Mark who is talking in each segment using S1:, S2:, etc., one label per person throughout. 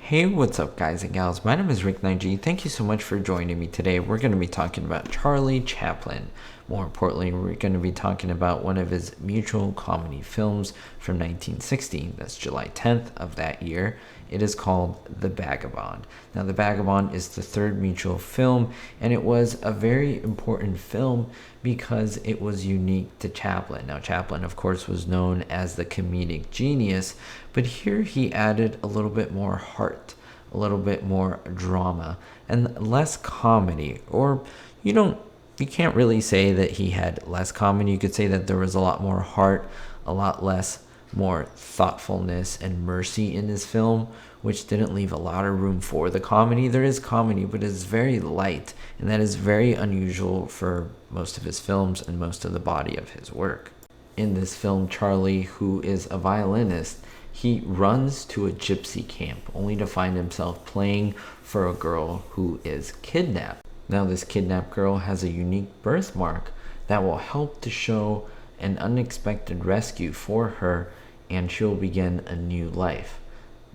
S1: Hey, what's up guys and gals? My name is Rick Nineg. Thank you so much for joining me today. We're going to be talking about Charlie Chaplin. More importantly, we're going to be talking about one of his mutual comedy films from 1960. That's July 10th of that year. It is called The Vagabond. Now, The Vagabond is the third mutual film, and it was a very important film because it was unique to Chaplin. Now, Chaplin, of course, was known as the comedic genius, but here he added a little bit more heart, a little bit more drama, and less comedy. Or you can't really say that he had less comedy. You could say that there was a lot more heart, a lot less more thoughtfulness and mercy in his film, which didn't leave a lot of room for the comedy. There is comedy, but it's very light, and that is very unusual for most of his films and most of the body of his work. In this film, Charlie, who is a violinist, he runs to a gypsy camp only to find himself playing for a girl who is kidnapped. Now, this kidnapped girl has a unique birthmark that will help to show an unexpected rescue for her, and she'll begin a new life.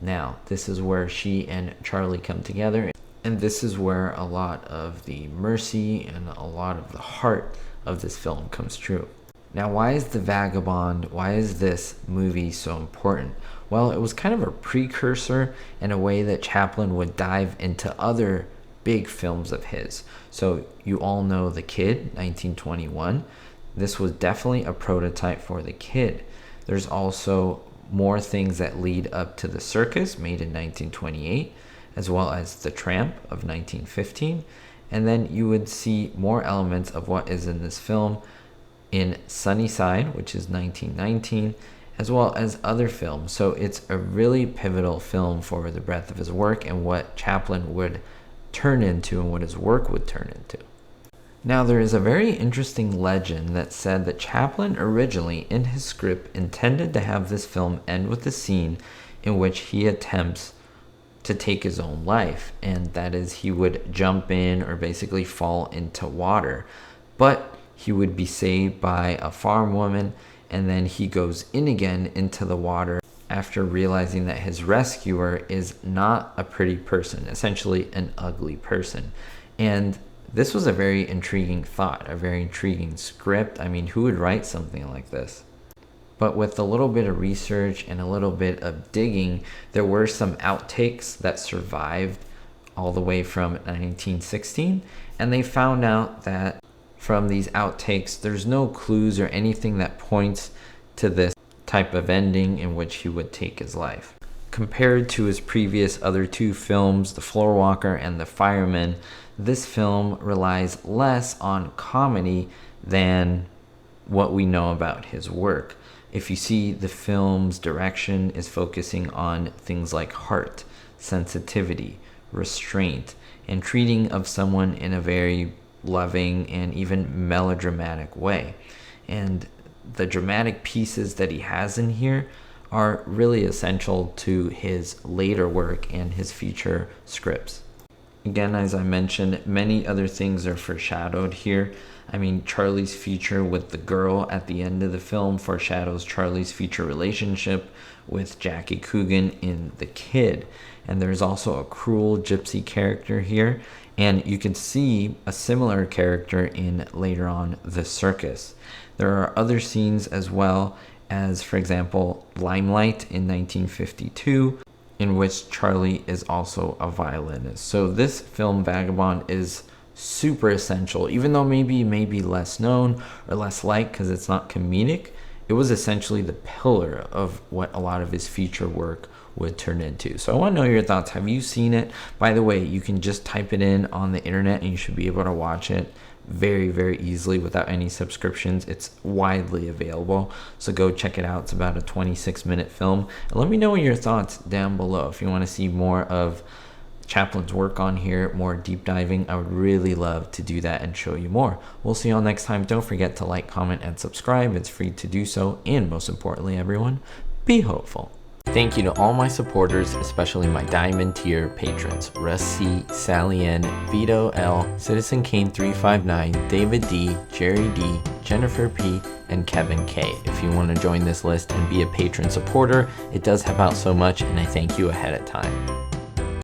S1: Now, this is where she and Charlie come together, and this is where a lot of the mercy and a lot of the heart of this film comes true. Now, why is The Vagabond, why is this movie so important? Well, it was kind of a precursor in a way that Chaplin would dive into other big films of his. So you all know The Kid, 1921. This was definitely a prototype for The Kid. There's also more things that lead up to The Circus, made in 1928, as well as The Tramp of 1915. And then you would see more elements of what is in this film in Sunnyside, which is 1919, as well as other films. So it's a really pivotal film for the breadth of his work and what Chaplin would turn into and what his work would turn into. Now, there is a very interesting legend that said that Chaplin originally, in his script, intended to have this film end with a scene in which he attempts to take his own life, and that is he would jump in or basically fall into water, but he would be saved by a farm woman, and then he goes in again into the water after realizing that his rescuer is not a pretty person, essentially an ugly person. And this was a very intriguing thought, a very intriguing script. I mean, who would write something like this? But with a little bit of research and a little bit of digging, there were some outtakes that survived all the way from 1916, and they found out that from these outtakes, there's no clues or anything that points to this type of ending in which he would take his life. Compared to his previous other two films, The Floorwalker and The Fireman, this film relies less on comedy than what we know about his work. If you see, the film's direction is focusing on things like heart, sensitivity, restraint, and treating of someone in a very loving and even melodramatic way. And the dramatic pieces that he has in here are really essential to his later work and his future scripts. Again, as I mentioned, many other things are foreshadowed here. I mean, Charlie's future with the girl at the end of the film foreshadows Charlie's future relationship with Jackie Coogan in The Kid. And there's also a cruel gypsy character here. And you can see a similar character in later on The Circus. There are other scenes as well as, for example, Limelight in 1952, in which Charlie is also a violinist. So this film, Vagabond, is super essential. Even though maybe less known or less liked because it's not comedic, it was essentially the pillar of what a lot of his future work would turn into. So I want to know your thoughts. Have you seen it? By the way, you can just type it in on the internet and you should be able to watch it very, very easily without any subscriptions. It's widely available, so go check it out. It's about a 26-minute film, and let me know your thoughts down below. If you want to see more of Chaplin's work on here, more deep diving, I would really love to do that and show you more. We'll see you all next time. Don't forget to like, comment, and subscribe. It's free to do so, and most importantly, everyone, be hopeful. Thank you to all my supporters, especially my Diamond tier patrons: Russ C, Sally N, Vito L, Citizen Kane 359, David D, Jerry D, Jennifer P, and Kevin K. If you want to join this list and be a patron supporter, it does help out so much, and I thank you ahead of time.